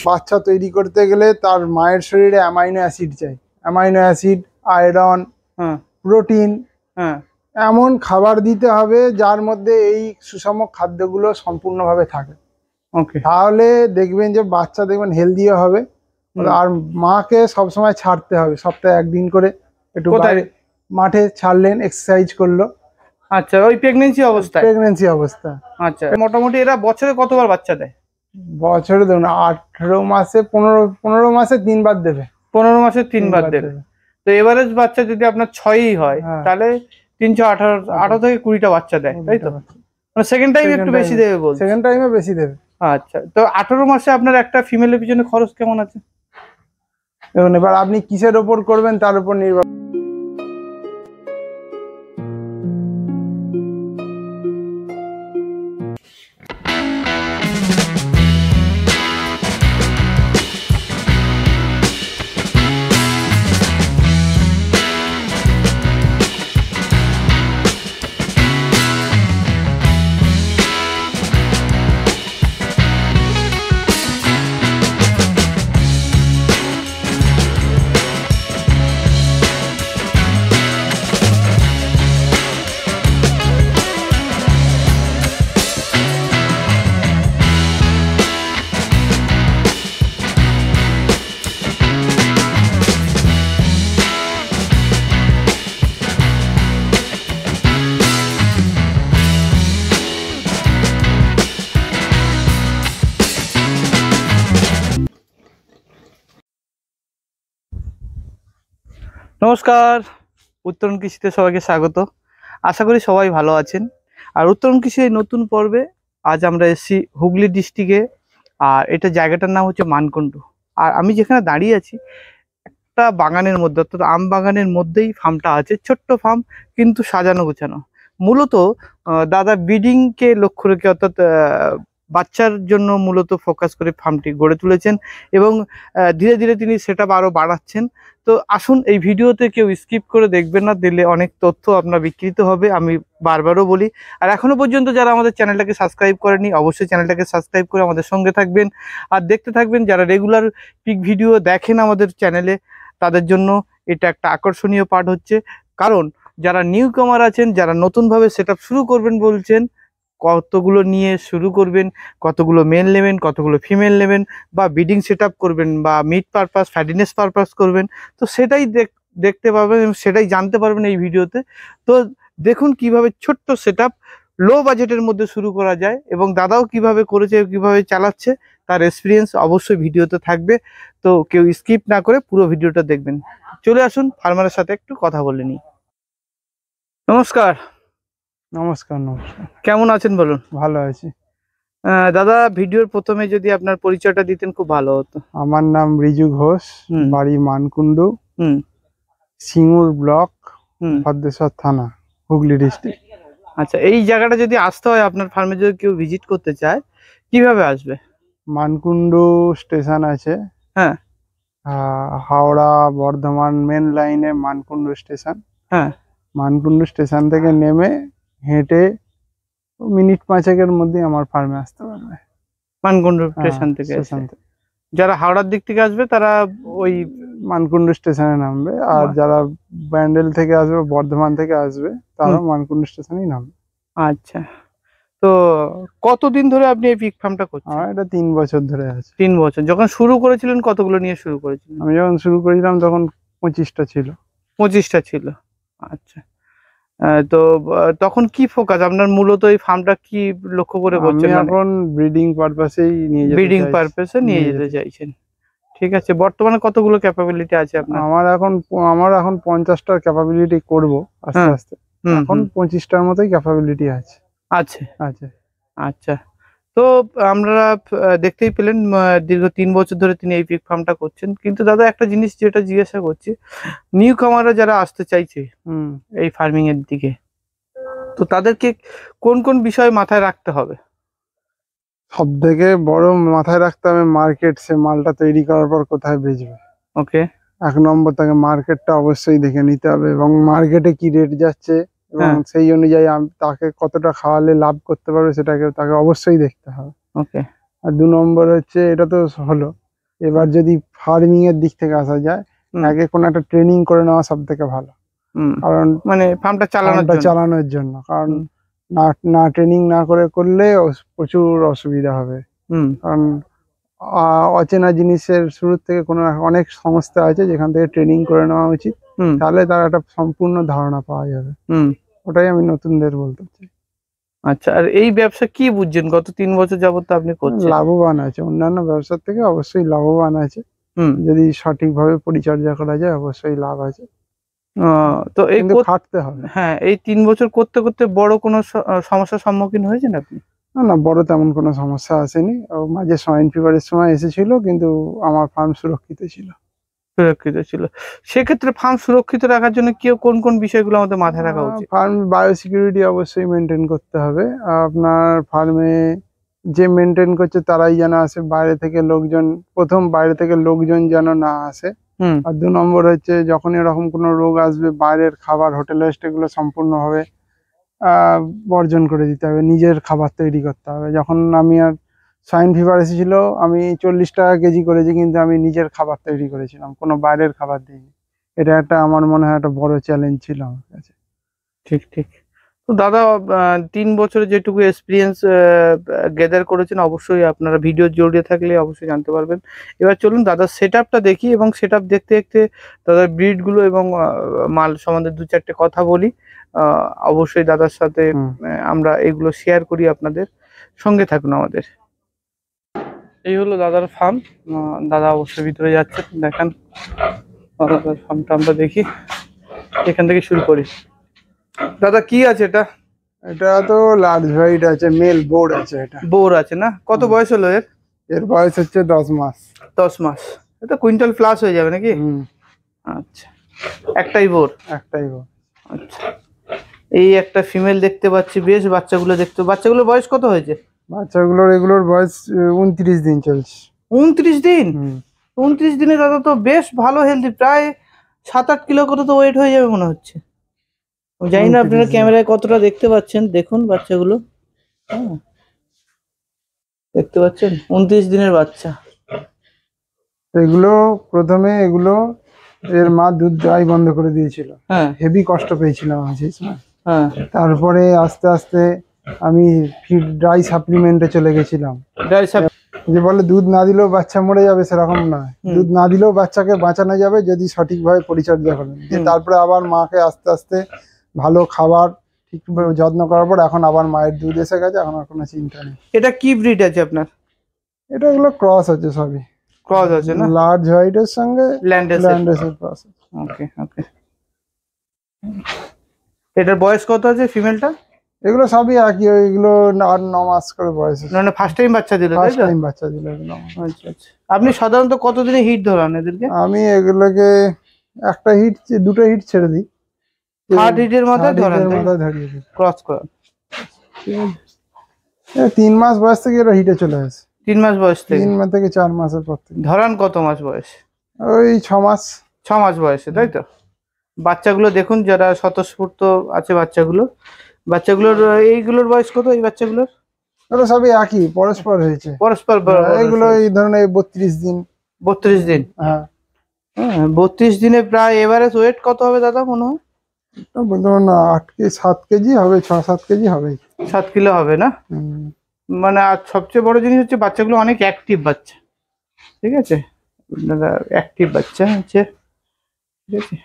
বাচ্চা তৈরি করতে গেলে তার মায়ের শরীরে অ্যামাইনো অ্যাসিড চাই। অ্যামাইনো অ্যাসিড, আয়রন, প্রোটিন, এমন খাবার দিতে হবে যার মধ্যে এই সুষম খাদ্যগুলো সম্পূর্ণভাবে থাকে। ওকে, তাহলে দেখবেন যে বাচ্চা দেখবেন হেলদিও হবে। আর মাকে সবসময় ছাড়তে হবে, সপ্তাহে একদিন করে একটু মাঠে ছাড়লেন, এক্সারসাইজ করলো। আচ্ছা, ওই প্রেগন্যান্সি অবস্থা। আচ্ছা, মোটামুটি এরা বছরে কতবার বাচ্চা দেয়? বছরে ধরুন 18 মাসে 15 মাসে 3 বার দেবে। 15 মাসে 3 বার দেবে। তো এভারেজ বাচ্চা যদি আপনার 6ই হয় তাহলে 318 থেকে 20টা বাচ্চা দেয়, তাই তো? মানে সেকেন্ড টাইম একটু বেশি দেবে বলছে। সেকেন্ড টাইমে বেশি দেবে। আচ্ছা, তো 18 মাসে আপনার একটা ফিমেলের পিছনে খরচ কেমন আছে? দেখুন, এবার আপনি কিসের ওপর করবেন তার উপর নির্ভর। নমস্কার, উত্তরণ কৃষিতে সবাইকে স্বাগত। আশা করি সবাই ভালো আছেন। আর উত্তরণ কৃষির নতুন পর্বে আজ আমরা এসেছি হুগলি ডিস্ট্রিক্টে, আর এটা জায়গাটার নাম হচ্ছে মানকুণ্ডু। আর আমি যেখানে দাঁড়িয়ে আছি একটা বাগানের মধ্যে, অর্থাৎ আম বাগানের মধ্যেই ফার্মটা আছে। ছোট্ট ফার্ম, কিন্তু সাজানো গোছানো। মূলত দাদা ব্রিডিংকে লক্ষ্য রেখে, অর্থাৎ বাচ্চার জন্য মূলত ফোকাস করে ফার্মটি গড়ে তুলেছেন এবং ধীরে ধীরে তিনি সেটা আরও বাড়াচ্ছেন। তো আসুন, এই ভিডিওতে কেউ স্কিপ করে দেখবেন না, দিলে অনেক তথ্য আপনার বিকৃত হবে, আমি বারবারও বলি। আর এখনো পর্যন্ত যারা আমাদের চ্যানেলটাকে সাবস্ক্রাইব করেনি, অবশ্যই চ্যানেলটাকে সাবস্ক্রাইব করে আমাদের সঙ্গে থাকবেন আর দেখতে থাকবেন। যারা রেগুলার পিক ভিডিও দেখেন আমাদের চ্যানেলে, তাদের জন্য এটা একটা আকর্ষণীয় পার্ট হচ্ছে। কারণ যারা নিউ কামার আছেন, যারা নতুনভাবে সেটআপ শুরু করবেন বলছেন, কতগুলো নিয়ে শুরু করবেন, কতগুলো মেল নেবেন, কতগুলো ফিমেল নেবেন, বা ব্রিডিং সেটআপ করবেন, বা মিট পারপাস, ফ্যাটিনেস পারপাস করবেন, তো সেটাই দেখতে পাবেন, সেটাই জানতে পারবেন এই ভিডিওতে। তো দেখুন কিভাবে ছোট্ট সেটআপ লো বাজেটের মধ্যে শুরু করা যায়, এবং দাদাও কিভাবে করেছে, কিভাবে চালাচ্ছে, তার এক্সপিরিয়েন্স অবশ্যই ভিডিওতে থাকবে। তো কেউ স্কিপ না করে পুরো ভিডিওটা দেখবেন। চলে আসুন, ফার্মারের সাথে একটু কথা বলে নিই। নমস্কার। নমস্কার। নমস্কার। কেমন আছেন বলুন? ভালো আছি। দাদা, ভিডিওর প্রথমে যদি আপনার পরিচয়টা দিতেন খুব ভালো হতো। আমার নাম রিজু ঘোষ, বাড়ি মানকুণ্ডু, সিঙ্গুর ব্লক, ভদ্রেশ্বর থানা, হুগলি ডিস্ট্রিক্ট। আচ্ছা, এই জায়গাটা যদি আসতে হয় আপনার ফার্মে, যদি কেউ ভিজিট করতে চায়, কিভাবে আসবে? মানকুণ্ডু স্টেশন আছে, হ্যাঁ, হাওড়া বর্ধমান মেন লাইনে মানকুণ্ডু স্টেশন। হ্যাঁ, মানকুণ্ডু স্টেশন থেকে নেমে হেঁটে মিনিট 5-এর মধ্যে আমার ফার্মে আসতে পারবে। মানকুণ্ডু স্টেশন থেকে? যারা হাওড়ার দিক থেকে আসবে তারা ওই মানকুণ্ডু স্টেশনে নামবে, আর যারা ব্যান্ডেল থেকে আসবে, বর্ধমান থেকে আসবে, তারা মানকুণ্ডু স্টেশনেই নামবে। আচ্ছা, তো কতদিন ধরে আপনি এই পিগ ফার্মটা করছেন? এটা 3 বছর ধরে আছে। 3 বছর। যখন শুরু করেছিলেন কতগুলো নিয়ে শুরু করেছিলেন? আমি যখন শুরু করেছিলাম তখন 25টা ছিল। 25টা ছিল। আচ্ছা, তো তখন কি ফোকাস আপনার, মূলত এই ফার্মটা কি লক্ষ্য করে করছেন? আমি এখন ব্রিডিং পারপাসেই নিয়ে যেতে চাই। ব্রিডিং পারপাসে নিয়ে যেতে চাইছেন, ঠিক আছে। বর্তমানে কতগুলো ক্যাপাবিলিটি আছে আপনার? আমার এখন 50টার ক্যাপাবিলিটি করব আস্তে আস্তে। এখন 25টার মতোই ক্যাপাবিলিটি আছে। আচ্ছা, তো আমরা দেখতেই পেলেন দীর্ঘ 3 বছর ধরে তিনি এই পিগ ফার্মটা করছেন। কিন্তু দাদা, একটা জিনিস যেটা জিজ্ঞাসা করছি, নিউ কামাররা যারা আসতে চাইছে এই ফার্মিং এর দিকে, তো তাদেরকে কোন কোন বিষয় মাথায় রাখতে হবে? সব থেকে বড় মাথায় রাখতে হবে মার্কেট। সে মালটা তৈরি করার পর কোথায় বেচবে। ওকে, 1 নম্বর তাকে মার্কেটটা অবশ্যই দেখে নিতে হবে, এবং মার্কেটে কি রেট যাচ্ছে, এবং সেই অনুযায়ী তাকে কতটা খাওয়ালে লাভ করতে পারবে সেটাকে তাকে অবশ্যই দেখতে হবে। ওকে। আর 2 নম্বর হচ্ছে, এটা তো হলো, এবার যদি ফার্মিং এর দিক থেকে আসা যায়, আগে কোনো একটা ট্রেনিং করে নেওয়া সব থেকে ভালো। কারণ মানে ফার্মটা চালানোর জন্য, কারণ না ট্রেনিং না করলে প্রচুর অসুবিধা হবে। কারণ অচেনা জিনিসের শুরু থেকে অনেক সংস্থা আছে যেখান থেকে ট্রেনিং করে নেওয়া উচিত, তাহলে তার একটা সম্পূর্ণ ধারণা পাওয়া যাবে। ওটাই আমি নতুনদের বলতে চাই। আচ্ছা, আর এই ব্যবসা কি বুঝছেন গত 3 বছর যাবত আপনি করছেন? লাভবান আছে, অন্যান্য ব্যবসার থেকে অবশ্যই লাভবান আছে। যদি সঠিকভাবে পরিচর্যা করা যায় অবশ্যই লাভ আছে। তো এই খাটতে হবে। হ্যাঁ, এই 3 বছর করতে করতে বড় কোনো সমস্যার সম্মুখীন হয়েছেন আপনি? না, বড় তেমন কোনো সমস্যা আসেনি। মাঝে সোয়াইন ফিভারের সময় এসেছিল, কিন্তু আমার ফার্ম সুরক্ষিত ছিল। সেক্ষেত্রে ফার্ম সুরক্ষিত রাখার জন্য কোন কোন বিষয়গুলো আমাদের মাথায় রাখা উচিত? ফার্ম বায়োসিকিউরিটি অবশ্যই মেনটেন করতে হবে। আপনার ফার্মে যে মেনটেন করছে তারাই যেন আসে, বাইরে থেকে লোকজন যেন না আসে। আর 2 নম্বর হচ্ছে, যখন এরকম কোনো রোগ আসবে, বাইরের খাবার, হোটেলের এগুলো সম্পূর্ণভাবে বর্জন করে দিতে হবে। নিজের খাবার তৈরি করতে হবে। যখন আমি আর সোয়াইন ফিভার এসেছিল, আমি 40 টাকা কেজি করেছি, কিন্তু আমি নিজের খাবার তৈরি করেছিলাম, কোনো বাইরের খাবার দিইনি। এটা আমার মনে হয় একটা বড় চ্যালেঞ্জ ছিল আমার কাছে। ঠিক। তো দাদা, 3 বছরে যেটুকু এক্সপিরিয়েন্স গ্যাদার করেছেন, অবশ্যই আপনারা ভিডিও জড়িয়ে থাকলে অবশ্যই জানতে পারবেন। এবার চলুন দাদার সেটআপটা দেখি, এবং সেটআপ দেখতে দেখতে দাদার ব্রিডগুলো এবং মাল সম্বন্ধে 2-4টে কথা বলি। অবশ্যই দাদার সাথে আমরা এগুলো শেয়ার করি, আপনাদের সঙ্গে থাকুন আমাদের। এই হলো দাদার ফার্ম। দাদা অবশ্যই ভিতরে যাচ্ছেন, দেখান দাদার ফার্মটা আমরা দেখি। এখান থেকে শুরু করি। দাদা, কি আছে এটা? এটা তো লার্জ হোয়াইট আছে, মেল বোর আছে। এটা বোর আছে না? কত বয়স হলো এর বয়স হচ্ছে 10 মাস। 10 মাস। এটা কুইন্টাল প্লাস হয়ে যাবে নাকি? আচ্ছা, একটাই বোর? একটাই বোর। আচ্ছা, এই একটা ফিমেল দেখতে পাচ্ছি, বেশ বাচ্চাগুলোর বয়স কত হয়েছে? এগুলোর বয়স 29 দিন চলছে। 29 দিন? 29 দিনে দাদা তো বেশ ভালো হেলদি, প্রায় 7-8 কিলো করে তো ওয়েট হয়ে যাবে মনে হচ্ছে। জানি না আপনারা ক্যামেরায় কতটা দেখতে পাচ্ছেন, দেখুন বাচ্চাগুলো। দেখতে পাচ্ছেন 29 দিনের বাচ্চা। প্রথমে এর মা দুধ দেওয়াই বন্ধ করে দিয়েছিল। হেভি কষ্ট পেয়েছিলাম আমি সেই সময়। তারপরে আস্তে আস্তে আমি ড্রাই সাপ্লিমেন্টে চলে গেছিলাম। যে বলে দুধ না দিলেও বাচ্চা মরে যাবে, সেরকম নয়। দুধ না দিলেও বাচ্চাকে বাঁচানো যাবে যদি সঠিকভাবে পরিচর্যা করেন। তারপরে আবার মাকে আস্তে আস্তে ভালো খাবার, ঠিকভাবে যত্ন করার পর এখন আবার মায়ের দুধ এসে গেছে, এখন আর কোনো চিন্তা নেই। এটা কি ব্রিড আছে আপনার? এগুলো ক্রস আছে, সবই ক্রস আছে না? লার্জ হোয়াইটের সঙ্গে ল্যান্ডেসের ক্রস। ওকে। এটার বয়স কত আছে ফিমেলটা? এগুলো সবই একই, এগুলো 8-9 মাস করে বয়স। মানে ফার্স্ট টাইম বাচ্চা দিল? আচ্ছা। আপনি সাধারণত কতদিনে হিট ধরান এদেরকে? আমি এগুলোকে একটা হিট, 2টো হিট ছেড়ে দিই। 3rd হিটের মাথায় ধরান, ক্রস করান। 3 মাস বয়স থেকে এরা হিটে চলে আসে। 3 মাস বয়স থেকে? 3 মাস থেকে 4 মাসের পর থেকে। ধরান কত মাস বয়স? ওই 6 মাস। 6 মাস বয়সে, তাই তো? বাচ্চাগুলো দেখুন, যারা স্বতঃস্ফূর্ত আছে বাচ্চাগুলোর এইগুলোর বয়স কত? এই বাচ্চাগুলোর ওরা সবই একই, পরস্পর হয়েছে। এগুলো এই ধরনের 32 দিন। 32 দিন? হ্যাঁ। 32 দিনে প্রায় এভারেজ ওয়েট কত হবে দাদা মনে হয়? বলতে পারবো না, 7 কেজি হবে, 6-7 কেজি হবে। 7 কিলো হবে না? মানে আর সবচেয়ে বড় জিনিস হচ্ছে বাচ্চাগুলো অনেক অ্যাক্টিভ বাচ্চা। ঠিক আছে, অ্যাক্টিভ বাচ্চা হচ্ছে। ঠিক আছে,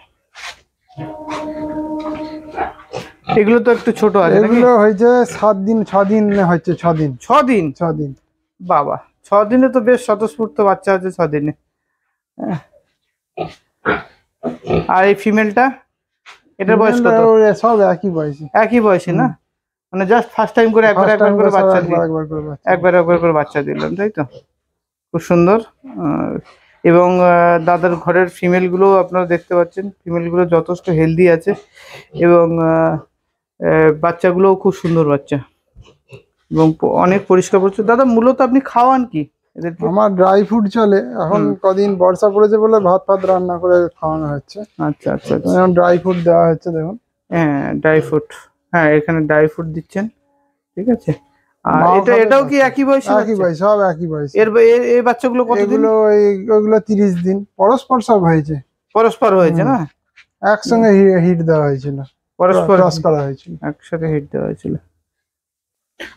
এগুলো তো একটু ছোট আছে। এগুলো হয়েছে 7 দিন 6 দিন হচ্ছে। 6 দিন। 6 দিন? 6 দিন। বাবা, 6 দিনে তো বেশ স্বতঃস্ফূর্ত বাচ্চা আছে 6 দিনে। আর এই ফিমেলটা, এটার বয়স কত? সব একই বয়সী। একই বয়সী না? মানে জাস্ট ফার্স্ট টাইম করে একবার করে বাচ্চা দিলেন? একবার করে বাচ্চা দিলেন, তাই তো? খুব সুন্দর। এবং দাদার ঘরের ফিমেলগুলো আপনারা দেখতে পাচ্ছেন, ফিমেলগুলো যথেষ্ট হেলদি আছে, এবং বাচ্চাগুলোও খুব সুন্দর বাচ্চা, এবং অনেক পরিষ্কার পরিচ্ছন্ন। দাদা, মূলত আপনি খাওয়ান কি এদেরকে? আমার ড্রাই ফুড চলে। এখন কদিন বর্ষা পড়েছে বলে ভাত রান্না করে খাওয়ানো হচ্ছে। আচ্ছা। ড্রাই ফুড দেওয়া হচ্ছে, দেখুন। হ্যাঁ, ড্রাই ফুড। হ্যাঁ, এখানে ড্রাই ফুড দিচ্ছেন, ঠিক আছে। আর এটাও কি একই বয়সী? একই বয়স, সব একই বয়স। এই বাচ্চাগুলো কতদিন? ওগুলো 30 দিন পরস্পর সব হয়েছে। পরস্পর হয়েছে না? একসঙ্গে হিট দেওয়া হয়েছিল, পরস্পর ক্রস করা হয়েছিল, একসাথে হিট দেওয়া হয়েছিল।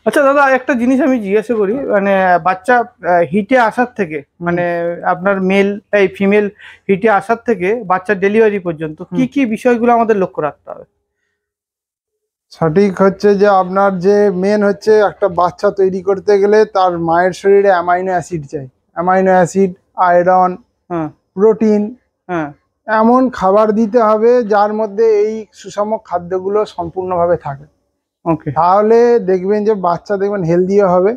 আচ্ছা দাদা, একটা জিনিস আমি জিজ্ঞাসা করি, মানে বাচ্চা হিটে আসার থেকে, মানে আপনার ফিমেল হিটে আসার থেকে বাচ্চা ডেলিভারি পর্যন্ত কি কি বিষয়গুলো আমাদের লক্ষ্য রাখতে হবে? সঠিক হচ্ছে যে আপনার যে মেন হচ্ছে একটা বাচ্চা তৈরি করতে গেলে তার মায়ের শরীরে অ্যামাইনো অ্যাসিড চাই। অ্যামাইনো অ্যাসিড, আয়রন, প্রোটিন, এমন খাবার দিতে হবে যার মধ্যে এই সুষম খাদ্যগুলো সম্পূর্ণভাবে থাকে। তাহলে দেখবেন যে বাচ্চা দেখবেন হেলদিও হবে।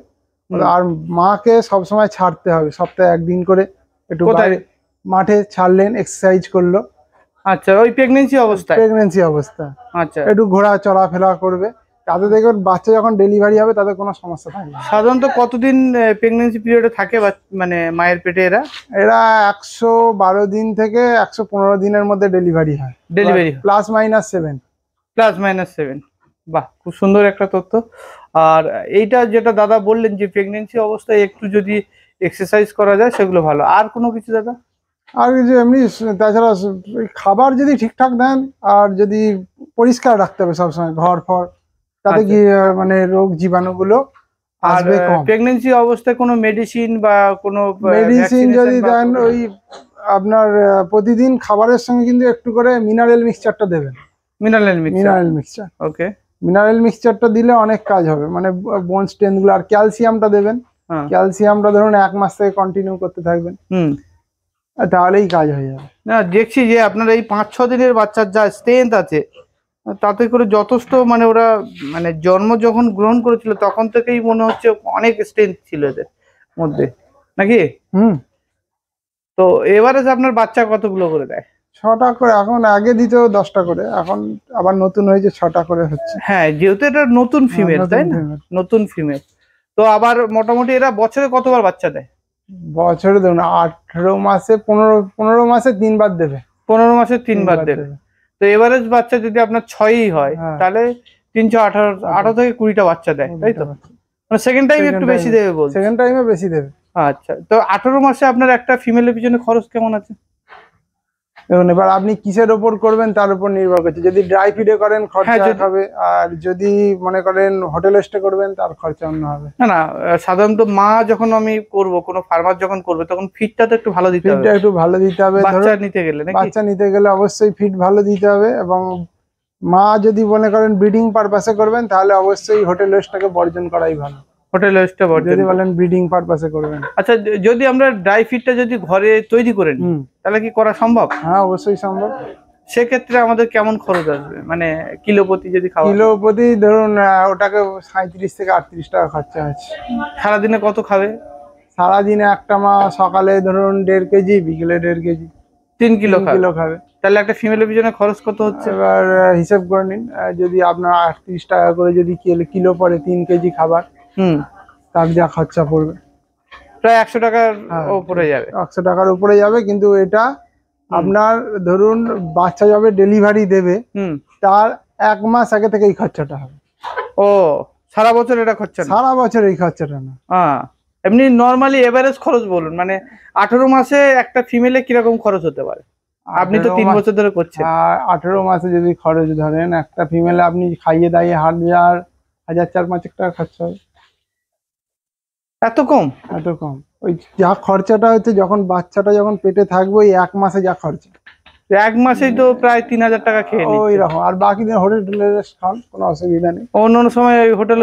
আর মাকে সবসময় ছাড়তে হবে, সপ্তাহে একদিন করে একটু মাঠে ছাড়লেন, এক্সারসাইজ করলো। আচ্ছা, ওই প্রেগন্যান্সি অবস্থা আচ্ছা একটু ঘোরা চলাফেরা করবে, তাতে দেখবেন বাচ্চা যখন ডেলিভারি হবে তাদের কোনো সমস্যা থাকবে না। সাধারণত কতদিন প্রেগন্যান্সি পিরিয়ডে থাকে মানে মায়ের পেটে? এরা 112 দিন থেকে 115 দিনের মধ্যে ডেলিভারি হয়। +-7। বাহ, খুব সুন্দর একটা তথ্য। আর এইটা যেটা দাদা বললেন যে প্রেগন্যান্সি অবস্থায় একটু যদি এক্সারসাইজ করা যায় সেগুলো ভালো। আর কোনো কিছু দাদা? আর কিছু এমনি তাছাড়া খাবার যদি ঠিকঠাক দেন, আর যদি পরিষ্কার রাখতে হবে সবসময় ঘর ফর, তাতে কি মানে রোগ জীবাণুগুলো আসবে কম। প্রেগন্যান্সি অবস্থায় কোনো মেডিসিন বা কোনো মেডিসিন যদি দেন, ওই আপনার প্রতিদিন খাবারের সঙ্গে কিন্তু একটু করে মিনারেল মিক্সচারটা দেবেন। মিনারেল মিক্সচার, ওকে। মিনারেল মিক্সচারটা দিলে অনেক কাজ হবে, মানে বোন স্ট্রেন্থ গুলো। আর ক্যালসিয়ামটা দেবেন। ক্যালসিয়ামটা ধরুন 1 মাস থেকে কন্টিনিউ করতে থাকবেন, তাহলেই কাজ হয়ে যাবে। না, দেখছি যে আপনার এই 5-6 দিনের বাচ্চার যা স্ট্রেংথ আছে তাতে করে যথেষ্ট, মানে ওরা মানে জন্ম যখন গ্রহণ করেছিল তখন থেকেই মনে হচ্ছে অনেক স্ট্রেংথ ছিল এদের মধ্যে, নাকি? তো এভারেজ আপনার বাচ্চা কতগুলো করে দেয়? 6টা করে। এখন আগে দিত 10টা করে, এখন আবার নতুন হয়েছে 6টা করে হচ্ছে। হ্যাঁ, যেহেতু এটা নতুন ফিমেল, তাই না? নতুন ফিমেল তো আবার মোটামুটি এরা বছরে কতবার বাচ্চা দেয়? বছরে ধরুন 18 মাসে 15 মাসে 3 বার দেবে। 15 মাসে 3 বার দেবে। তো এভারেজ বাচ্চা যদি আপনার 6ই হয় তাহলে 318 থেকে 20টা বাচ্চা দেয়, তাই তো? মানে সেকেন্ড টাইম একটু বেশি দেবে বল? সেকেন্ড টাইমে বেশি দেবে। আচ্ছা, তো 18 মাসে আপনার একটা ফিমেলের পিছনে খরচ কেমন আছে? দেখুন, এবার আপনি কিসের ওপর করবেন তার উপর নির্ভর করছে। যদি ড্রাই ফিডে করেন খরচা হবে, আর যদি মনে করেন হোটেল স্টে করবেন তার খরচা অন্য হবে। না, সাধারণত মা যখন আমি করব, কোনো ফার্মার যখন করবে, তখন ফিডটা তো একটু ভালো দিতে হবে। ফিডটা একটু ভালো দিতে হবে। বাচ্চা নিতে গেলে নাকি? বাচ্চা নিতে গেলে অবশ্যই ফিড ভালো দিতে হবে। এবং মা যদি মনে করেন ব্রিডিং পারপাসে করবেন তাহলে অবশ্যই হোটেল ওয়েস্টটাকে বর্জন করাই ভালো। হোটেল ওয়েস্টটা বর্জন, যদি বলেন ব্রিডিং পারপাসে করবেন। আচ্ছা, যদি আমরা ড্রাই ফিডটা যদি ঘরে তৈরি করে নিই তাহলে কি করা সম্ভব? হ্যাঁ, অবশ্যই সম্ভব। সেক্ষেত্রে আমাদের কেমন খরচ আসবে, মানে কিলো প্রতি যদি খাওয়া? কিলো প্রতি ধরুন ওটাকে 37 থেকে 38 টাকা খরচা আছে। সারাদিনে কত খাবে? সারাদিনে একটা মা সকালে ধরুন 1.5 কেজি, বিকেলে 1.5 কেজি, 3 কিলো খাবে। তাহলে একটা ফিমেলের পিছনে খরচ কত হচ্ছে? এবার হিসাব করে নিন, যদি আপনার 38 টাকা করে যদি কিলো পড়ে 3 কেজি খাবার, তার যা খরচা পড়বে প্রায় 100 টাকার উপরে যাবে। 100 টাকার উপরে যাবে। কিন্তু এটা আপনার ধরুন বাচ্চা যাবে ডেলিভারি দেবে, তার 1 মাস আগে থেকে এই খরচাটা হবে। ও, সারা বছর এটা খরচা? সারা বছর এই খরচাটা না। এমনি নরমালি এভারেজ খরচ বলুন, মানে 18 মাসে একটা ফিমেলে কিরকম খরচ হতে পারে? আপনি তো 3 বছর ধরে করছেন। 18 মাসে যদি খরচ ধরেন, একটা ফিমেলে আপনি খাইয়ে দাইয়ে 1,400 টাকা খরচা হবে। এত কম? এত কম। ওই যা খরচাটা হচ্ছে যখন বাচ্চাটা যখন পেটে থাকবে, ওই 1 মাসে যা খরচা, 1 মাসেই তো প্রায় 3000 টাকা খেয়ে নিচ্ছে। ওই রকম। আর বাকি দিন হোটেল খান, কোনো অসুবিধা নেই। অন্য সময় হোটেল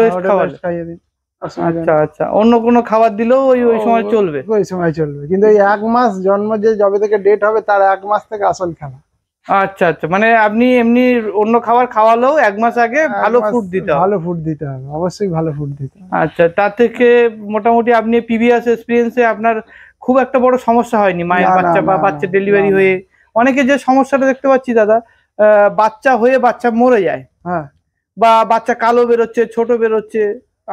খাইয়ে দিন। আচ্ছা আচ্ছা, অন্য কোনো খাবার দিলেও ওই সময় চলবে? ওই সময় চলবে, কিন্তু এই 1 মাস জন্ম যে যবে থেকে ডেট হবে তার 1 মাস থেকে আসল খাওয়া। আচ্ছা আচ্ছা, মানে আপনি এমনি অন্য খাবার খাওয়ালেও 1 মাস আগে ভালো ফুড দিতে হবে? ভালো ফুড দিতে হবে, অবশ্যই ভালো ফুড দিতে হবে। আচ্ছা, তার থেকে মোটামুটি আপনি প্রিভিয়াস এক্সপেরিয়েন্সে আপনার খুব একটা বড় সমস্যা হয়নি মায়ের বাচ্চা বা বাচ্চা ডেলিভারি হয়ে? অনেকে যে সমস্যাটা দেখতে পাচ্ছি দাদা, বাচ্চা হয়ে বাচ্চা মরে যায়, বা বাচ্চা কালো বেরোচ্ছে, ছোট বেরোচ্ছে,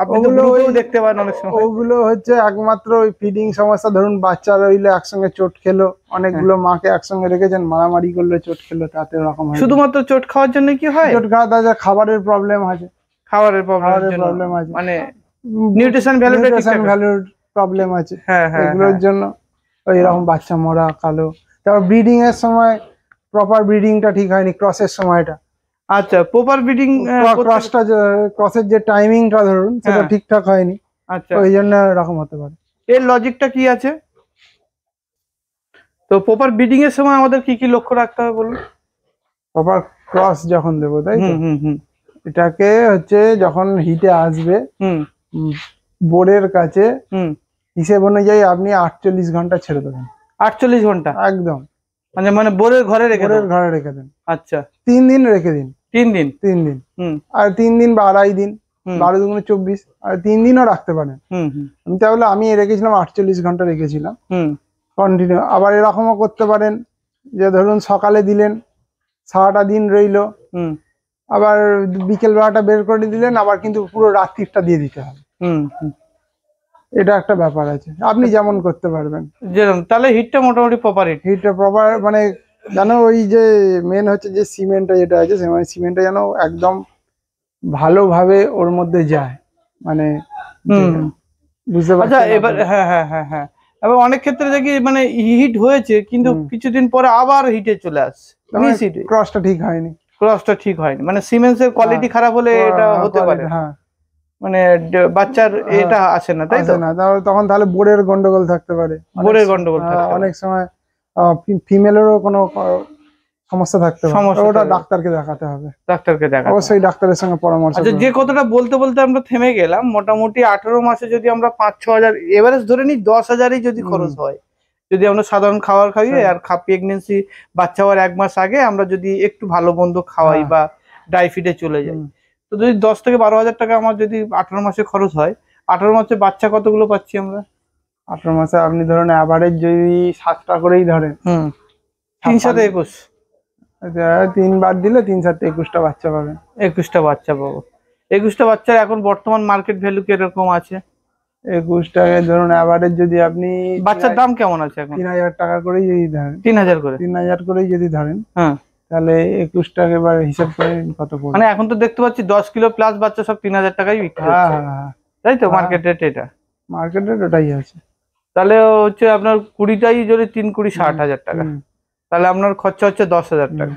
আপনি তো গ্রুপেও দেখতে পান অনেক সময়। ওগুলো হচ্ছে একমাত্র ওই ফিডিং সমস্যা। ধরুন বাচ্চা রইলে একসঙ্গে চোট খেলো, অনেকগুলো মাকে একসঙ্গে রেখেছেন, মারামারি করলে চোট খেলো, তাতে ওরকম হয়। শুধুমাত্র চোট খাওয়ার জন্য কি হয়? চোট খাওয়া, তাছাড়া খাবারের প্রবলেম আছে। খাবারের প্রবলেম আছে, মানে নিউট্রিশন ভ্যালুর প্রবলেম আছে, হ্যাঁ হ্যাঁ, এগুলোর জন্য এরকম বাচ্চা মরা কালো। তারপর ব্রিডিং এর সময় প্রপার ব্রিডিংটা ঠিক হয়নি, ক্রসের সময়টা। আচ্ছা, প্রপার ব্রিডিং ক্রসের যে টাইমিংটা ধরুন সেটা ঠিকঠাক হয়নি, আচ্ছা ওই জন্য এরকম হতে পারে। এর লজিকটা কি আছে? তো প্রপার ব্রিডিং এর সময় আমাদের কি কি লক্ষ্য রাখতে হবে বলুন? প্রপার ক্রস যখন দেবো, তাই তো, এটাকে হচ্ছে যখন হিটে আসবে বোর্ডের কাছে হিসেব অনুযায়ী আপনি 48 ঘন্টা ছেড়ে দেবেন। 48 ঘন্টা একদম, মানে বোর্ডের ঘরে রেখে দেন। আচ্ছা, 3 দিন রেখে দিন। 3 দিন আর 3 দিন বা 2.5 দিন, 12 দুগুণে 24, আর 3 দিনও রাখতে পারেন। তাহলে আমি রেখেছিলাম 48 ঘন্টা রেখেছিলাম কন্টিনিউ। আবার এরকমও করতে পারেন যে ধরুন সকালে দিলেন, সারাটা দিন রইলো, আবার বিকেল বেলাটা বের করে দিলেন, আবার কিন্তু পুরো রাত্রিটা দিয়ে দিতে হবে। এটা একটা ব্যাপার আছে, আপনি যেমন করতে পারবেন যেরকম। তাহলে হিটটা মোটামুটি হিটটা প্রপার, মানে জানো ওই যে মেন হচ্ছে যে সিমেন্টটা যেটা আছে, মানে সিমেন্টটা যেন একদম ভালোভাবে ওর মধ্যে যায়, মানে বুঝতে পারছেন? আচ্ছা, এবার হ্যাঁ হ্যাঁ হ্যাঁ হ্যাঁ, এবার অনেক ক্ষেত্রে দেখি মানে হিট হয়েছে কিন্তু কিছুদিন পরে আবার হিটে চলে আসছে, ক্রসটা ঠিক হয়নি। মানে সিমেন্টের কোয়ালিটি খারাপ হলে এটা হতে পারে, হ্যাঁ, মানে বাচ্চার এটা আসে না, তাই তো? তখন তাহলে বোর্ডের গন্ডগোল থাকতে পারে, অনেক সময় ফিমেলেরও কোনো সমস্যা থাকতে পারে, ওটা ডাক্তারকে দেখাতে হবে, অবশ্যই ডাক্তারের সঙ্গে পরামর্শ। আচ্ছা, যে কথাটা বলতে বলতে আমরা থেমে গেলাম, মোটামুটি 18 মাসে যদি আমরা 5-6 হাজার এভারেজ ধরে নিই, 10 হাজারই যদি খরচ হয়, যদি আমরা সাধারণ খাবার খাইয়ে আর প্রেগনেন্সি বাচ্চা হওয়ার 1 মাস আগে আমরা যদি একটু ভালো মন্দ খাওয়াই বা ডাইফিটে চলে যাই, তো যদি 10 থেকে 12 হাজার টাকা আমার যদি 18 মাসে খরচ হয়, 18 মাসে বাচ্চা কতগুলো পাচ্ছি আমরা? 18 মাসে আপনি ধরুন অ্যাভারেজ যদি 7টা করেই ধরেন, 3 7 21, 3 বার দিলে 3 7 21টা বাচ্চা পাবেন। 21টা বাচ্চা পাবো। 21টা বাচ্চার এখন বর্তমান মার্কেট ভ্যালু কিরকম আছে? 21 টাকায় ধরুন অ্যাভারেজ যদি আপনি, বাচ্চার দাম কেমন আছে এখন? 3000 টাকা করেই যদি ধরেন, 3000 করেই যদি ধরেন, হ্যাঁ, তাহলে 21 টাকা এবার হিসাব করে কত পড়বে? মানে এখন তো দেখতে পাচ্ছি 10 কিলো প্লাস বাচ্চা সব 3000 টাকায় বিক্রি হচ্ছে, তাই তো? মার্কেট রেট এটা, মার্কেট রেট ওটাই আছে। তাহলে হচ্ছে আপনার 20টাই যদি 3 20 60,000 টাকা, তাহলে আপনার খরচা হচ্ছে 10,000 টাকা।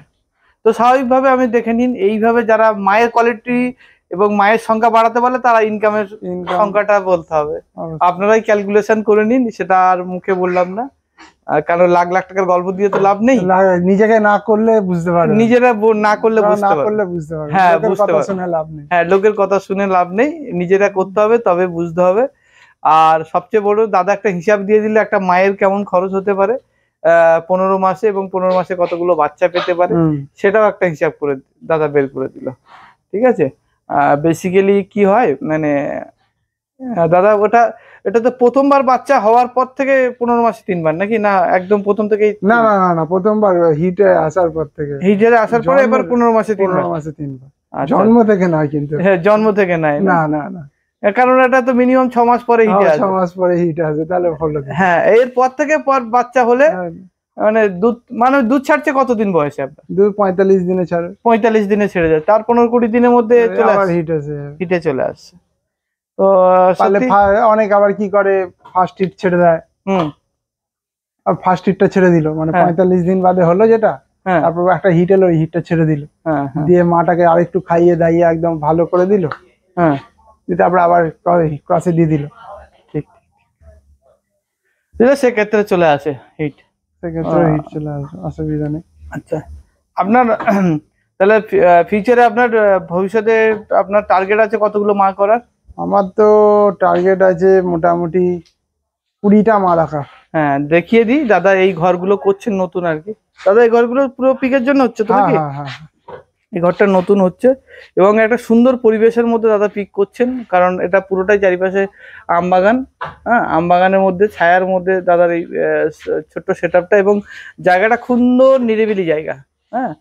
তো স্বাভাবিকভাবে আমি দেখে নিন, এইভাবে যারা মায়ের কোয়ালিটি এবং মায়ের সংখ্যা বাড়াতে পারলে তারা ইনকামের সংখ্যাটা বলতে হবে, আপনারাই ক্যালকুলেশন করে নিন, সেটা আর মুখে বললাম না, কারণ লাখ লাখ টাকার গল্প দিয়ে তো লাভ নেই, নিজেকে না করলে বুঝতে পারবে, নিজেরা না করলে বুঝতে পারবে, হ্যাঁ বুঝতে পারবে, হ্যাঁ লোকের কথা শুনে লাভ নেই, নিজেরা করতে হবে, তবে বুঝতে হবে। আর সবচেয়ে বড় দাদা একটা হিসাব দিয়ে দিলে একটা মায়ের কেমন খরচ হতে পারে 15 মাসে, এবং 15 মাসে কতগুলো বাচ্চা পেতে পারে, সেটাও একটা হিসাব করে দাদা বের করে দিল। ঠিক আছে, বেসিক্যালি কি হয় মানে দাদা, এটা তো প্রথমবার বাচ্চা হওয়ার পর থেকে 15 মাসে 3 বার নাকি? না একদম প্রথম থেকেই? না না না না, প্রথমবার হিটে আসার পর থেকে, হিটে আসার পরে এবার 15 মাসে 3 বার। জন্ম থেকে নয় কিন্তু, হ্যাঁ জন্ম থেকে নয়, না না না, কারণ এটা তো মিনিমাম 6 মাস পরে হিটে আসে, 6 মাস পরে হিটে আসে, তাহলে হলো। হ্যাঁ, এরপর থেকে বাচ্চা হলে মানে দুধ ছাড়ছে কতদিন বয়সে আপনার? দুধ 45 দিনে ছাড়ে, 45 দিনে ছেড়ে যায়, তার 15-20 দিনের মধ্যে চলে আসে, হিটে চলে আসছে। তো অনেক আবার কি করে, ফার্স্ট হিট ছেড়ে দেয়, ফার্স্ট হিটটা ছেড়ে দিল, মানে 45 দিন বাদে হলো যেটা, তারপর একটা হিট এলো, ওই হিটটা ছেড়ে দিল, দিয়ে মাটাকে আরেকটু খাইয়ে দাইয়ে একদম ভালো করে দিল, তারপর আবার ক্রসে দিয়ে দিল, ঠিক সেক্ষেত্রে চলে আসে হিট, সেক্ষেত্রে হিট চলে আসে, অসুবিধা নেই। আচ্ছা, আপনার তাহলে ফিউচারে আপনার ভবিষ্যতে আপনার টার্গেট আছে কতগুলো মা করার? আমার তো টার্গেট আছে মোটামুটি 20টা মা রাখা। হ্যাঁ, দেখিয়ে দিই দাদা, এই ঘরগুলো করছেন নতুন আর কি। দাদা এই ঘরগুলো পুরো পিকের জন্য হচ্ছে তো নাকি? এই ঘরটা নতুন হচ্ছে এবং একটা সুন্দর পরিবেশের মধ্যে দাদা পিক করছেন, কারণ এটা পুরোটাই চারিপাশে আম বাগান, হ্যাঁ আম বাগানের মধ্যে ছায়ার মধ্যে দাদার এই ছোট্ট সেটআপটা, এবং জায়গাটা সুন্দর নিরিবিলি জায়গা, হ্যাঁ।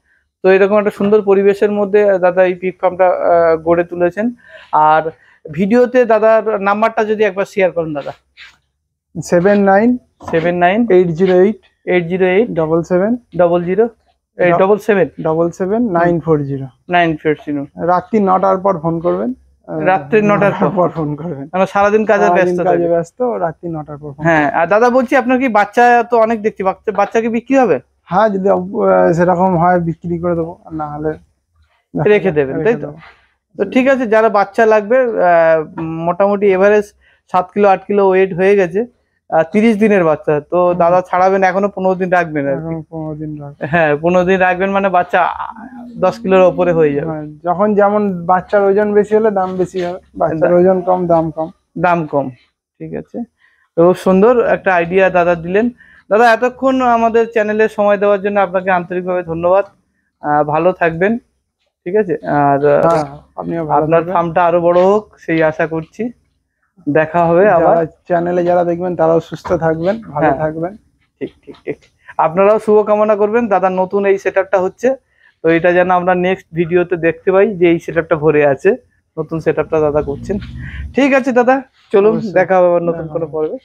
তো এরকম একটা সুন্দর পরিবেশের মধ্যে দাদা এই পিক ফার্মটা গড়ে তুলেছেন। আর ভিডিওতে দাদার নাম্বারটা যদি একবার শেয়ার করেন দাদা। 79808777 940 রাত্রি 9টার পর ফোন করবেন, রাত্রি 9টার পর ফোন করবেন, কারণ সারাদিন কাজে ব্যস্ত থাকে। ব্যস্ত, রাত্রি 9টার পর phone হ্যাঁ, আর দাদা বলছি আপনার কি বাচ্চা তো অনেক দেখছি, বাচ্চা কি বিক্রি হবে? হ্যাঁ, যদি সেরকম হয় বিক্রি করে দেবো, আর না হলে রেখে দেবেন, তাই তো? তো ঠিক আছে, যারা বাচ্চা লাগবে, মোটামুটি এভারেজ 7 কিলো 8 কিলো ওয়েট হয়ে গেছে, 30 দিনের বাচ্চা তো দাদা ছাড়াবেন, এখনো 15 দিন রাখবেন আর কি। 15 দিন রাখবেন। হ্যাঁ, 15 দিন রাখবেন মানে বাচ্চা 10 কিলোর ওপরে হয়ে যাবে। যখন যেমন বাচ্চার ওজন বেশি হলে দাম বেশি হবে, বাচ্চার ওজন কম দাম কম। দাম কম, ঠিক আছে। তো সুন্দর একটা আইডিয়া দাদা দিলেন। দাদা এতক্ষণ আমাদের চ্যানেলে সময় দেওয়ার জন্য আপনাকে আন্তরিকভাবে ধন্যবাদ। ভালো থাকবেন, ঠিক আছে। আর আপনিও ভালো আপনার থাকবেন, ফার্মটা আরো বড় হোক সেই আশা করছি। দেখা হবে আবার। চ্যানেলে যারা দেখবেন তারাও সুস্থ থাকবেন, ভালো থাকবেন। ঠিক ঠিক ঠিক, আপনারাও শুভকামনা করবেন। দাদা নতুন এই সেটআপটা হচ্ছে, তো এটা যেন আমরা নেক্সট ভিডিওতে দেখতে পাই যে এই সেটআপটা ভরে আছে, নতুন সেটআপটা দাদা করছেন। ঠিক আছে দাদা, চলুন দেখা হবে আবার নতুন কোনো পর্বে।